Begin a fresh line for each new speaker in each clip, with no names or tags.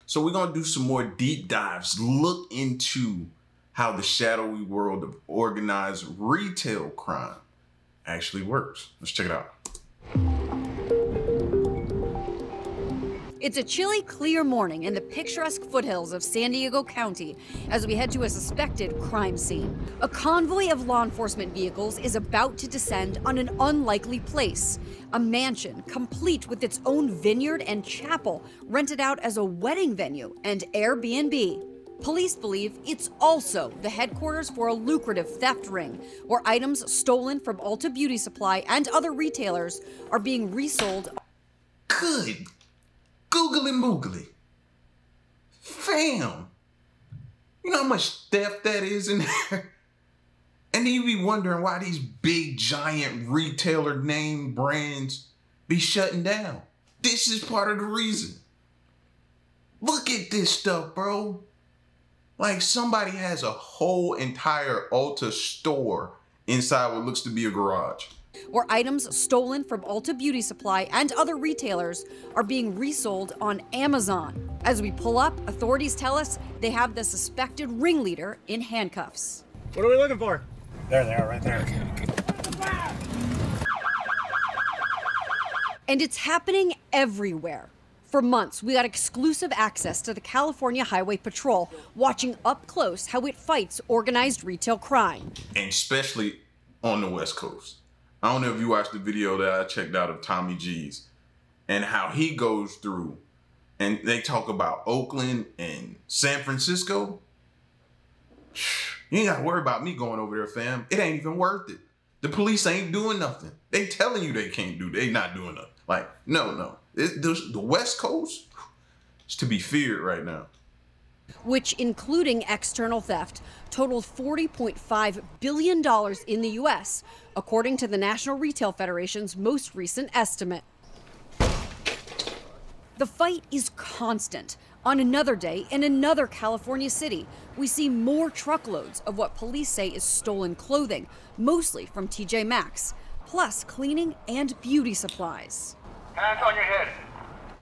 So we're going to do some more deep dives, look into how the shadowy world of organized retail crime actually works. Let's check it out.
It's a chilly, clear morning in the picturesque foothills of San Diego County as we head to a suspected crime scene. A convoy of law enforcement vehicles is about to descend on an unlikely place, a mansion complete with its own vineyard and chapel rented out as a wedding venue and Airbnb. Police believe it's also the headquarters for a lucrative theft ring, where items stolen from Ulta Beauty Supply and other retailers are being resold.
Good googly moogly. Fam, you know how much theft that is in there? And then you be wondering why these big giant retailer name brands be shutting down. This is part of the reason. Look at this stuff, bro. Like somebody has a whole entire Ulta store inside what looks to be a garage,
where items stolen from Ulta Beauty Supply and other retailers are being resold on Amazon. As we pull up, authorities tell us they have the suspected ringleader in handcuffs.
What are we looking for? There they are, right there. Okay.
And it's happening everywhere. For months, we got exclusive access to the California Highway Patrol, watching up close how it fights organized retail crime.
And especially on the West Coast. I don't know if you watched the video that I checked out of Tommy G's and how he goes through and they talk about Oakland and San Francisco. You ain't got to worry about me going over there, fam. It ain't even worth it. The police ain't doing nothing. They telling you they can't do, they not doing nothing. Like, no. The West Coast is to be feared right now.
Which, including external theft, totaled $40.5 billion in the U.S., according to the National Retail Federation's most recent estimate. The fight is constant. On another day, in another California city, we see more truckloads of what police say is stolen clothing, mostly from TJ Maxx, plus cleaning and beauty supplies.
Hands on your head.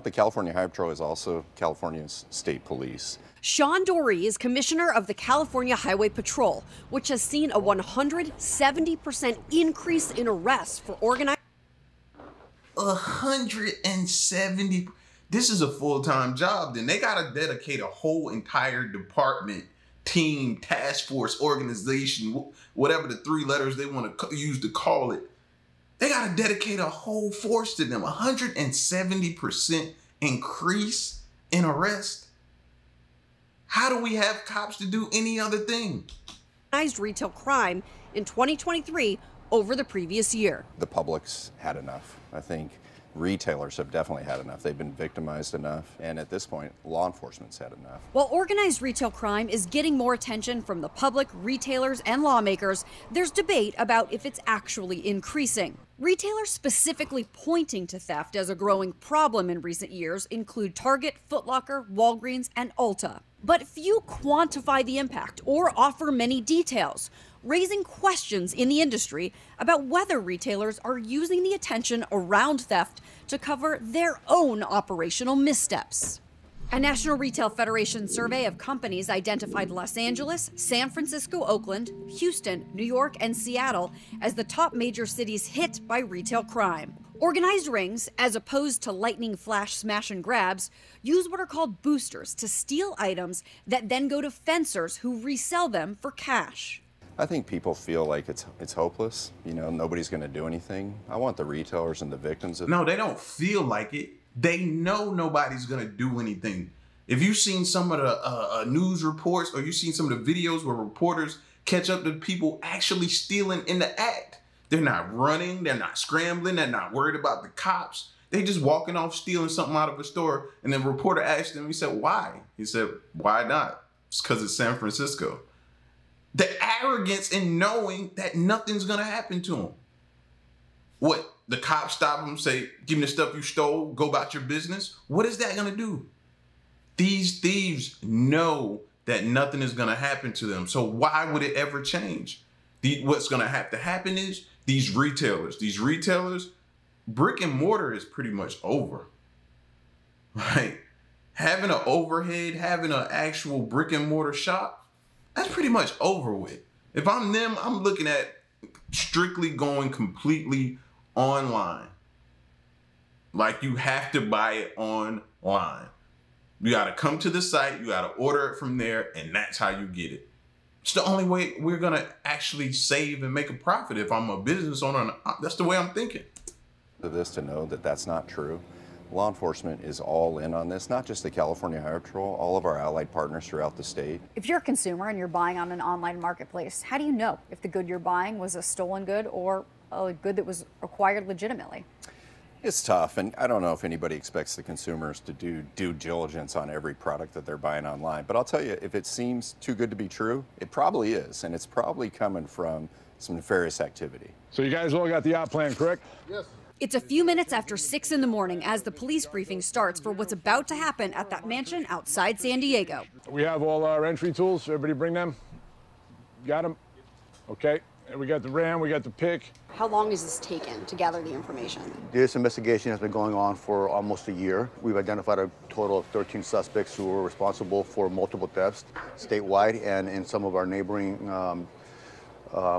The California Highway Patrol is also California's state police.
Sean Dorey is commissioner of the California Highway Patrol, which has seen a 170% increase in arrests for organized.
170. This is a full-time job. Then they got to dedicate a whole entire department, team, task force, organization, whatever the three letters they want to use to call it. They got to dedicate a whole force to them. 170% increase in arrest. How do we have cops to do any other thing?
Organized retail crime in 2023 over the previous year.
The public's had enough. I think retailers have definitely had enough. They've been victimized enough. And at this point, law enforcement's had enough.
While organized retail crime is getting more attention from the public, retailers, and lawmakers, there's debate about if it's actually increasing. Retailers specifically pointing to theft as a growing problem in recent years include Target, Foot Locker, Walgreens, and Ulta. But few quantify the impact or offer many details, raising questions in the industry about whether retailers are using the attention around theft to cover their own operational missteps. A National Retail Federation survey of companies identified Los Angeles, San Francisco, Oakland, Houston, New York, and Seattle as the top major cities hit by retail crime. Organized rings, as opposed to lightning flash smash and grabs, use what are called boosters to steal items that then go to fencers who resell them for cash.
I think people feel like it's hopeless. You know, nobody's going to do anything. I want the retailers and the victims.
No, they don't feel like it. They know nobody's going to do anything. If you've seen some of the news reports or you've seen some of the videos where reporters catch up to people actually stealing in the act, they're not running, they're not scrambling, they're not worried about the cops. They just walking off stealing something out of a store. And then the reporter asked him, he said, why? He said, why not? It's because it's San Francisco. The arrogance in knowing that nothing's going to happen to them. What? The cops stop them, say, give me the stuff you stole, go about your business. What is that going to do? These thieves know that nothing is going to happen to them. So why would it ever change? What's going to have to happen is these retailers, brick and mortar is pretty much over, right? having an overhead, having an actual brick and mortar shop, that's pretty much over with. If I'm them, I'm looking at strictly going completely online. Like, you have to buy it online. You got to come to the site, you got to order it from there, and that's how you get it. It's the only way we're going to actually save and make a profit. If I'm a business owner, that's the way I'm thinking.
This to know that that's not true. Law enforcement is all in on this, not just the California Highway Patrol, all of our allied partners throughout the state.
If you're a consumer and you're buying on an online marketplace, how do you know if the good you're buying was a stolen good or a good that was acquired legitimately?
It's tough, and I don't know if anybody expects the consumers to do due diligence on every product that they're buying online. But I'll tell you, if it seems too good to be true, it probably is, and it's probably coming from some nefarious activity.
So you guys all got the op plan, correct?
Yes.
It's a few minutes after 6 in the morning as the police briefing starts for what's about to happen at that mansion outside San Diego.
We have all our entry tools. Everybody bring them. Got them? Okay. And we got the RAM, we got the pick.
How long is this taken to gather the information?
This investigation has been going on for almost a year. We've identified a total of 13 suspects who were responsible for multiple thefts statewide and in some of our neighboring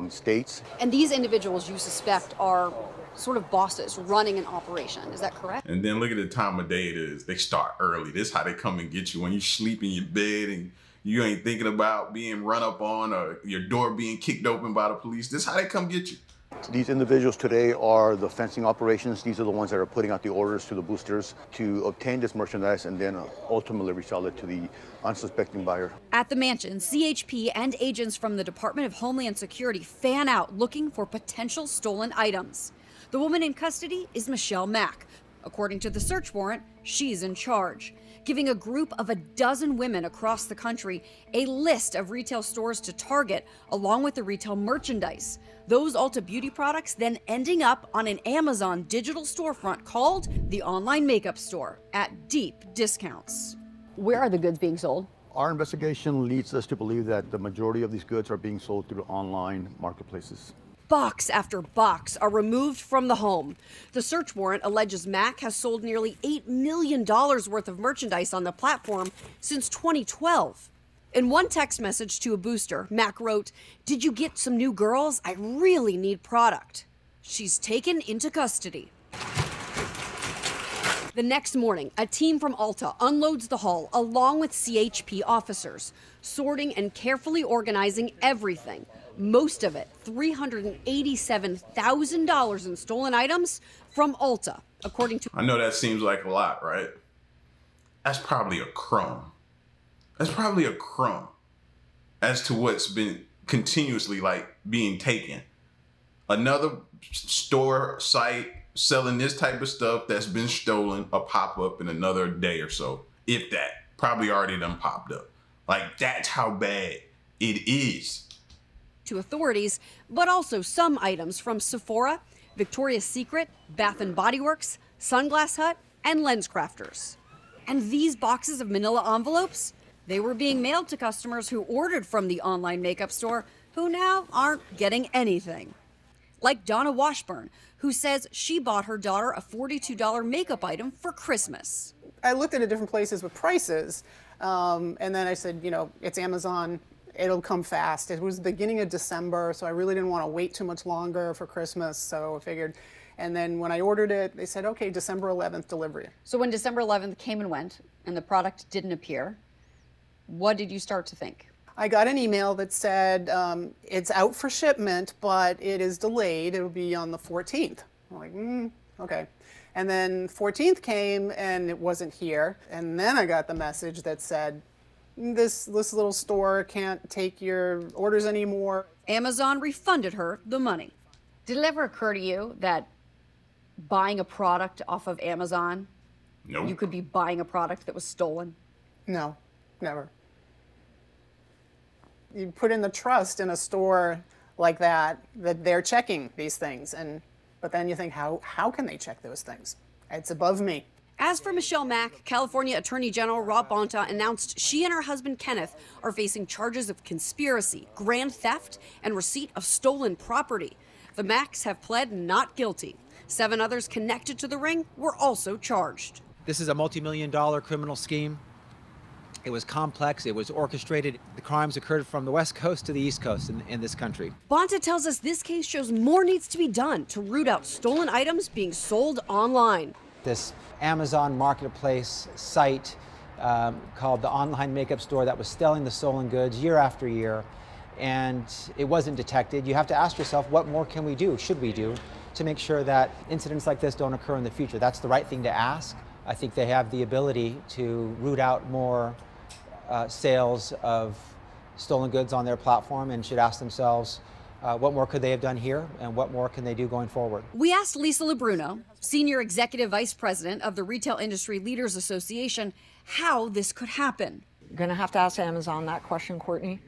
states.
And these individuals you suspect are sort of bosses running an operation, is that correct?
And then look at the time of day it is. They start early. This is how they come and get you when you sleep in your bed and you ain't thinking about being run up on or your door being kicked open by the police. This is how they come get you.
These individuals today are the fencing operations. These are the ones that are putting out the orders to the boosters to obtain this merchandise and then ultimately resell it to the unsuspecting buyer.
At the mansion, CHP and agents from the Department of Homeland Security fan out looking for potential stolen items. The woman in custody is Michelle Mack. According to the search warrant, she's in charge, giving a group of 12 women across the country a list of retail stores to target, along with the retail merchandise. Those Ulta Beauty products then ending up on an Amazon digital storefront called the Online Makeup Store at deep discounts.
Where are the goods being sold?
Our investigation leads us to believe that the majority of these goods are being sold through online marketplaces.
Box after box are removed from the home. The search warrant alleges Mack has sold nearly $8 million worth of merchandise on the platform since 2012. In one text message to a booster, Mack wrote, "Did you get some new girls? I really need product." She's taken into custody. The next morning, a team from Ulta unloads the haul along with CHP officers, sorting and carefully organizing everything. Most of it, $387,000 in stolen items from Ulta, according to...
I know that seems like a lot, right? That's probably a crumb. That's probably a crumb as to what's been continuously being taken. Another store site selling this type of stuff that's been stolen, a pop-up in another day or so. If that, probably already done popped up. That's how bad it is.
To authorities, but also some items from Sephora, Victoria's Secret, Bath & Body Works, Sunglass Hut, and LensCrafters. And these boxes of manila envelopes, they were being mailed to customers who ordered from the online makeup store who now aren't getting anything. Like Donna Washburn, who says she bought her daughter a $42 makeup item for Christmas.
I looked at different places with prices, and then I said, it's Amazon. It'll come fast. It was the beginning of December, so I really didn't want to wait too much longer for Christmas, so I figured. And then when I ordered it, they said, okay, December 11th delivery.
So when December 11th came and went and the product didn't appear, what did you start to think?
I got an email that said, it's out for shipment, but it is delayed. It'll be on the 14th. I'm like, okay. And then 14th came and it wasn't here. And then I got the message that said, this little store can't take your orders anymore.
Amazon refunded her the money.
Did it ever occur to you that buying a product off of Amazon,
Nope.
you could be buying a product that was stolen?
No, never. You put in the trust in a store like that they're checking these things, but then you think, how can they check those things? It's above me.
As for Michelle Mack, California Attorney General Rob Bonta announced she and her husband Kenneth are facing charges of conspiracy, grand theft, and receipt of stolen property. The Macks have pled not guilty. 7 others connected to the ring were also charged.
This is a multi-million-dollar criminal scheme It was complex, it was orchestrated. The crimes occurred from the West Coast to the East Coast in this country.
Bonta tells us this case shows more needs to be done to root out stolen items being sold online.
This Amazon marketplace site called the Online Makeup Store that was selling the stolen goods year after year, and it wasn't detected. You have to ask yourself, what more can we do, should we do, to make sure that incidents like this don't occur in the future? That's the right thing to ask. I think they have the ability to root out more sales of stolen goods on their platform, and should ask themselves, what more could they have done here, and what more can they do going forward?
We asked Lisa Labruno, Senior Executive Vice President of the Retail Industry Leaders Association, how this could happen.
You're going to have to ask Amazon that question, Courtney.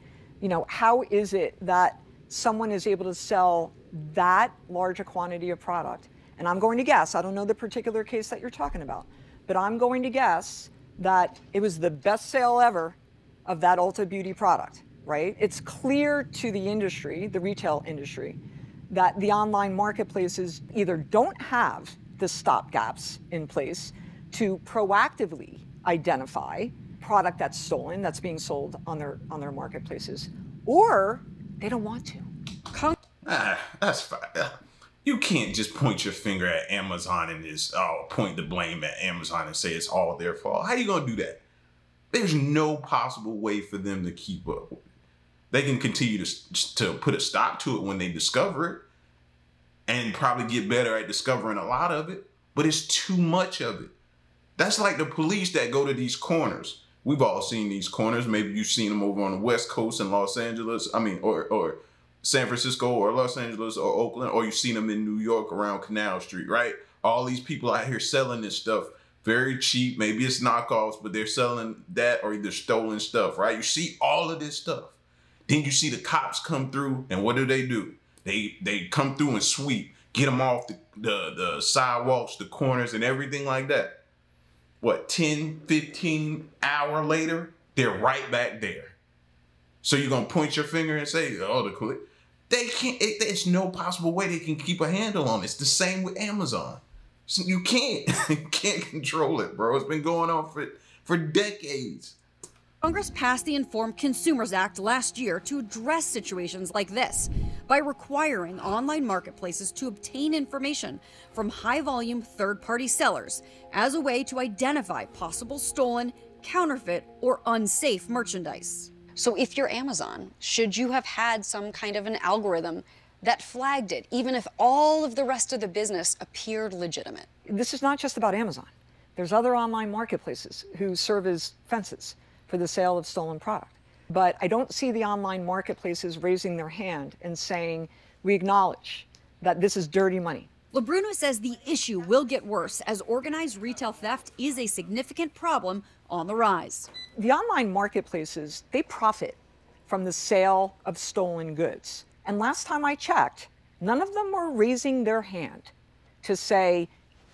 You know, how is it that someone is able to sell that large a quantity of product? And I'm going to guess, I don't know the particular case that you're talking about, but I'm going to guess that it was the best sale ever of that Ulta Beauty product, right? It's clear to the industry, the retail industry, that the online marketplaces either don't have the stopgaps in place to proactively identify product that's stolen, that's being sold on their marketplaces, or they don't want to.
That's fine. You can't just point your finger at Amazon and just point the blame at Amazon and say it's all their fault. How you gonna do that? There's no possible way for them to keep up with it. They can continue to put a stop to it when they discover it, and probably get better at discovering a lot of it, but it's too much of it. That's like the police that go to these corners. We've all seen these corners. Maybe you've seen them over on the West Coast in Los Angeles. I mean, or San Francisco or Los Angeles or Oakland, or you've seen them in New York around Canal Street, right? All these people out here selling this stuff very cheap. Maybe it's knockoffs, but they're selling that or either stolen stuff, right? You see all of this stuff. Then you see the cops come through, and what do? They come through and sweep, get them off the sidewalks, the corners, and everything like that. What, 10, 15 hour later, they're right back there. So you're going to point your finger and say, oh, the police. They can't, there's no possible way they can keep a handle on it. It's the same with Amazon. So you can't control it, bro. It's been going on for decades.
Congress passed the Informed Consumers Act last year to address situations like this by requiring online marketplaces to obtain information from high-volume third-party sellers as a way to identify possible stolen, counterfeit, or unsafe merchandise.
So if you're Amazon, should you have had some kind of an algorithm that flagged it, even if all of the rest of the business appeared legitimate?
This is not just about Amazon. There's other online marketplaces who serve as fences for the sale of stolen product. But I don't see the online marketplaces raising their hand and saying, we acknowledge that this is dirty money.
Labruno says the issue will get worse as organized retail theft is a significant problem on the rise.
The online marketplaces, they profit from the sale of stolen goods. And last time I checked, none of them were raising their hand to say,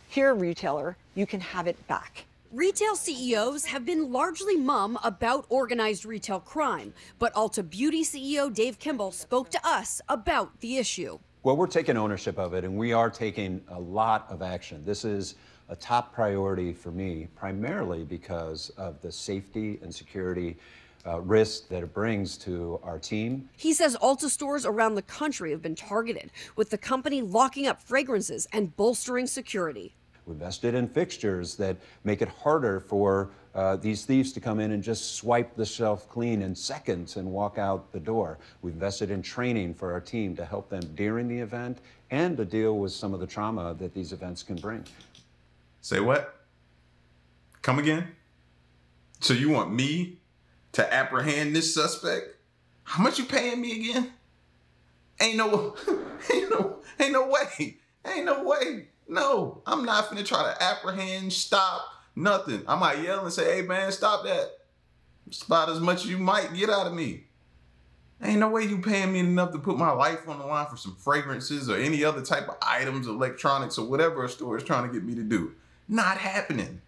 here, retailer, you can have it back.
Retail CEOs have been largely mum about organized retail crime, but Ulta Beauty CEO Dave Kimball spoke to us about the issue.
Well, we're taking ownership of it, and we are taking a lot of action. This is a top priority for me, primarily because of the safety and security risk that it brings to our team.
He says Ulta stores around the country have been targeted, with the company locking up fragrances and bolstering security.
We invested in fixtures that make it harder for these thieves to come in and just swipe the shelf clean in seconds and walk out the door. We invested in training for our team to help them during the event and to deal with some of the trauma that these events can bring.
Say what? Come again? So you want me to apprehend this suspect? How much you paying me again? Ain't no way. No, I'm not finna try to apprehend, stop, nothing. I might yell and say, hey man, stop that. It's about as much as you might get out of me. Ain't no way you paying me enough to put my life on the line for some fragrances or any other type of items, electronics, or whatever a store is trying to get me to do. Not happening.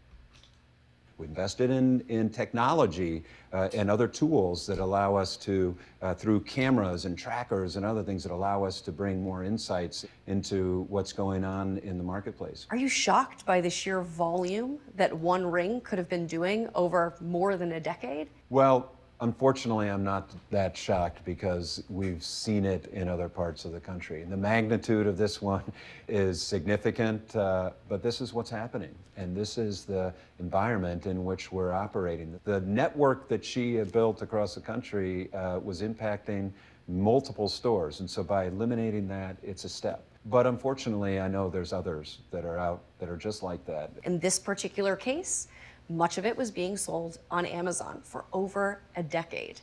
We invested in technology and other tools that allow us to, through cameras and trackers and other things that allow us to bring more insights into what's going on in the marketplace.
Are you shocked by the sheer volume that One Ring could have been doing over more than a decade?
Well, unfortunately, I'm not that shocked because we've seen it in other parts of the country. The magnitude of this one is significant, but this is what's happening. And this is the environment in which we're operating. The network that she had built across the country was impacting multiple stores. And so by eliminating that, it's a step. But unfortunately, I know there's others that are out that are just like that.
In this particular case, much of it was being sold on Amazon for over a decade.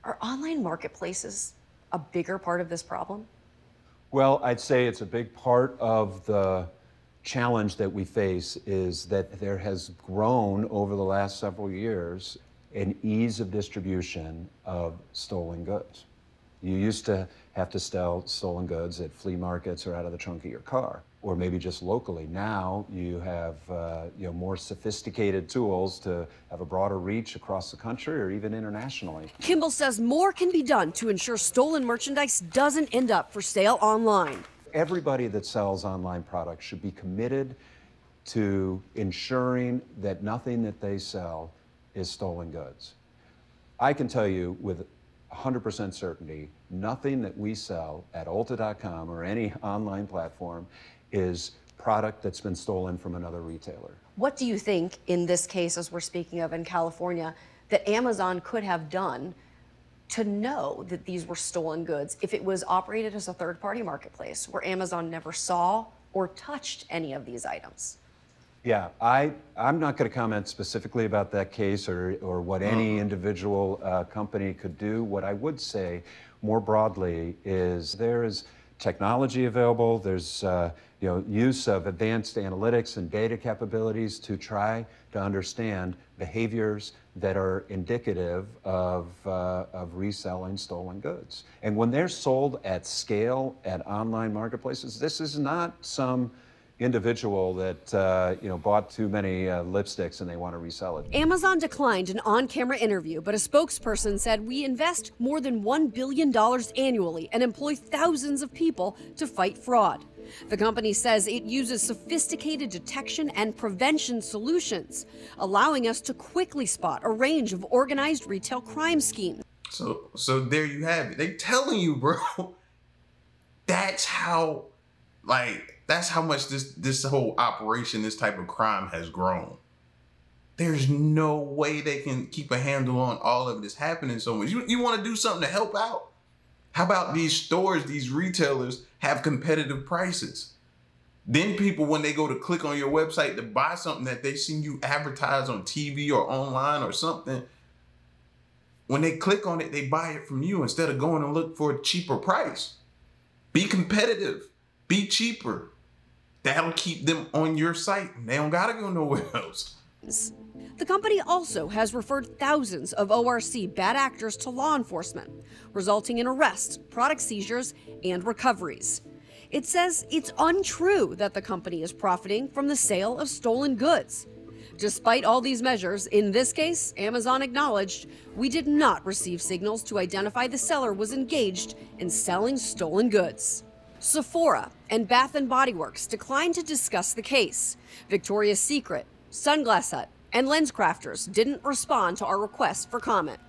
Are online marketplaces a bigger part of this problem?
Well, I'd say it's a big part of the challenge that we face is that there has grown over the last several years an ease of distribution of stolen goods. You used to have to sell stolen goods at flea markets or out of the trunk of your car, or maybe just locally. Now you have more sophisticated tools to have a broader reach across the country or even internationally.
Kimball says more can be done to ensure stolen merchandise doesn't end up for sale online.
Everybody that sells online products should be committed to ensuring that nothing that they sell is stolen goods. I can tell you with 100% certainty, nothing that we sell at Ulta.com or any online platform is product that's been stolen from another retailer.
What do you think, in this case, as we're speaking of in California, that Amazon could have done to know that these were stolen goods if it was operated as a third-party marketplace where Amazon never saw or touched any of these items?
Yeah, I'm not going to comment specifically about that case or what any individual company could do. What I would say more broadly is there is technology available. There's use of advanced analytics and data capabilities to try to understand behaviors that are indicative of reselling stolen goods. And when they're sold at scale at online marketplaces, this is not some individual that bought too many lipsticks and they want to resell it.
Amazon declined an on-camera interview, but a spokesperson said we invest more than $1 billion annually and employ thousands of people to fight fraud. The company says it uses sophisticated detection and prevention solutions, allowing us to quickly spot a range of organized retail crime schemes.
So there you have it. They telling you, bro. That's how much this whole operation, this type of crime has grown. There's no way they can keep a handle on all of this happening so much. You want to do something to help out? How about these stores, these retailers have competitive prices? Then people, when they go to click on your website to buy something that they seen you advertise on TV or online or something, when they click on it, they buy it from you instead of going and look for a cheaper price. Be competitive. Be cheaper. That'll keep them on your site. They don't gotta go nowhere else.
The company also has referred thousands of ORC bad actors to law enforcement, resulting in arrests, product seizures, and recoveries. It says it's untrue that the company is profiting from the sale of stolen goods. Despite all these measures, in this case, Amazon acknowledged we did not receive signals to identify the seller was engaged in selling stolen goods. Sephora and Bath & Body Works declined to discuss the case. Victoria's Secret, Sunglass Hut, and LensCrafters didn't respond to our request for comment.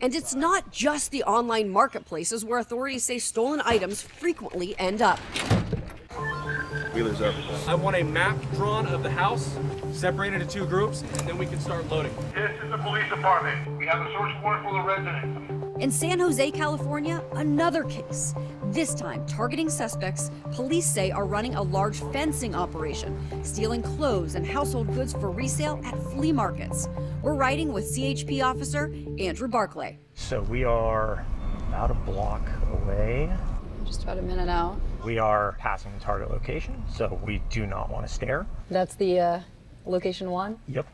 And it's not just the online marketplaces where authorities say stolen items frequently end up.
Wheeler's up. I want a map drawn of the house, separated into two groups, and then we can start loading.
This is the police department. We have a search warrant for the residents.
In San Jose, California, another case. This time targeting suspects police say are running a large fencing operation, stealing clothes and household goods for resale at flea markets. We're riding with CHP officer Andrew Barclay.
So we are about a block away.
Just about a minute out.
We are passing the target location, so we do not want to stare.
That's the location one?
Yep.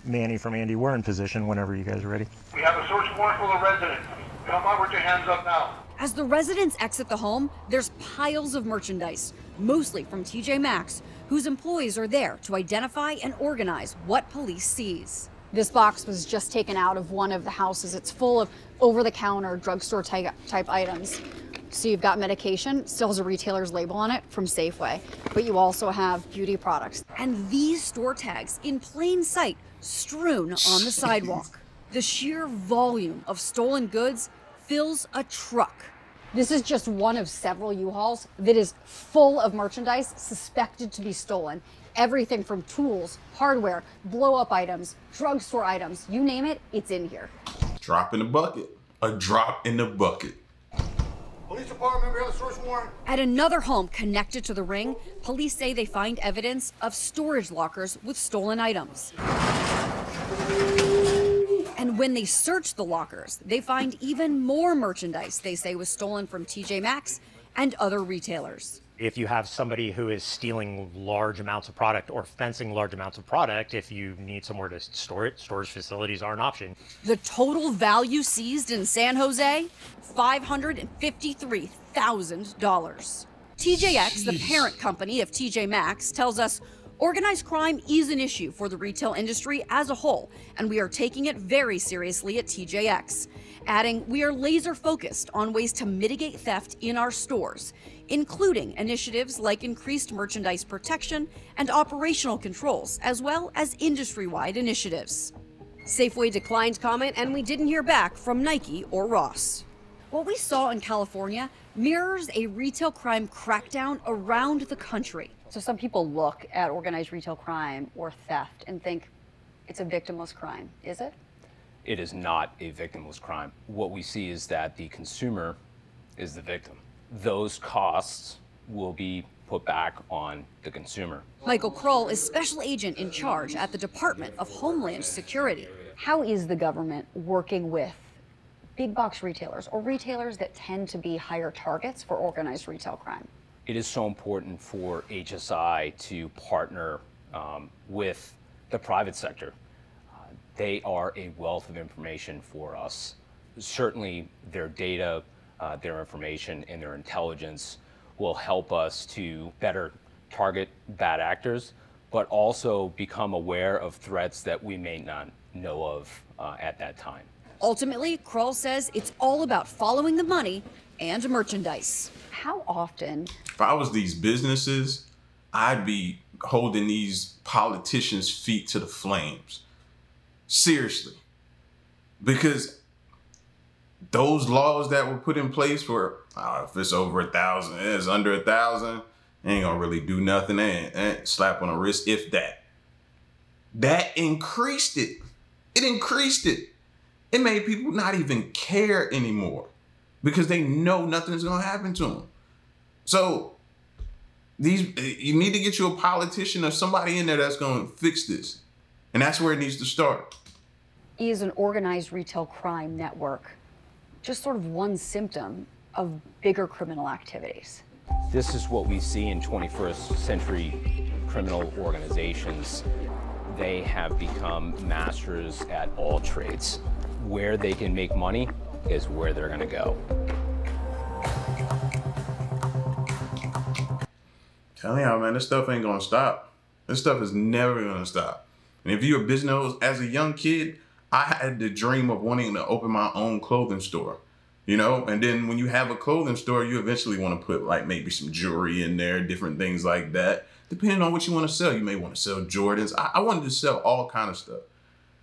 Manny from Andy, we're in position whenever you guys are ready.
We have a search warrant for the residents. Come on with your hands up now.
As the residents exit the home, there's piles of merchandise, mostly from TJ Maxx, whose employees are there to identify and organize what police sees.
This box was just taken out of one of the houses. It's full of over-the-counter drugstore type items. So you've got medication, still has a retailer's label on it from Safeway, but you also have beauty products.
And these store tags in plain sight, strewn on the sidewalk. The sheer volume of stolen goods fills a truck.
This is just one of several U-Hauls that is full of merchandise suspected to be stolen. Everything from tools, hardware, blow-up items, drugstore items, you name it, it's in here.
Drop in the bucket. A drop in the bucket.
Police department, we have a search warrant.
At another home connected to the ring, police say they find evidence of storage lockers with stolen items. And when they search the lockers, they find even more merchandise they say was stolen from TJ Maxx and other retailers.
If you have somebody who is stealing large amounts of product or fencing large amounts of product, if you need somewhere to store it, storage facilities are an option.
The total value seized in San Jose, $553,000. TJX, the parent company of TJ Maxx, tells us organized crime is an issue for the retail industry as a whole, and we are taking it very seriously at TJX. Adding, we are laser focused on ways to mitigate theft in our stores, including initiatives like increased merchandise protection and operational controls, as well as industry-wide initiatives. Safeway declined comment, and we didn't hear back from Nike or Ross. What we saw in California mirrors a retail crime crackdown around the country.
So some people look at organized retail crime or theft and think it's a victimless crime. Is it?
It is not a victimless crime. What we see is that the consumer is the victim. Those costs will be put back on the consumer.
Michael Kroll is special agent in charge at the Department of Homeland Security.
How is the government working with big box retailers or retailers that tend to be higher targets for organized retail crime?
It is so important for HSI to partner with the private sector. They are a wealth of information for us. Certainly their data, their information, and their intelligence will help us to better target bad actors, but also become aware of threats that we may not know of at that time.
Ultimately, Kroll says it's all about following the money and merchandise.
How often?
If I was these businesses, I'd be holding these politicians' feet to the flames. Seriously. Because those laws that were put in place for, if it's over 1,000, it's under 1,000, ain't gonna really do nothing, and slap on the wrist, if that. That increased it. It increased it. It made people not even care anymore because they know nothing's gonna happen to them. So you need to get you a politician or somebody in there that's gonna fix this. And that's where it needs to start.
Is an organized retail crime network just sort of one symptom of bigger criminal activities?
This is what we see in 21st century criminal organizations. They have become masters at all trades. Where they can make money is where they're gonna go.
Tell y'all, man, this stuff ain't gonna stop. This stuff is never gonna stop. And if you're a business owner, as a young kid, I had the dream of wanting to open my own clothing store, you know? And then when you have a clothing store, you eventually want to put like maybe some jewelry in there, different things like that. Depending on what you want to sell, you may want to sell Jordans. I wanted to sell all kind of stuff.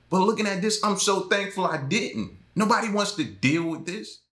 But looking at this, I'm so thankful I didn't. Nobody wants to deal with this.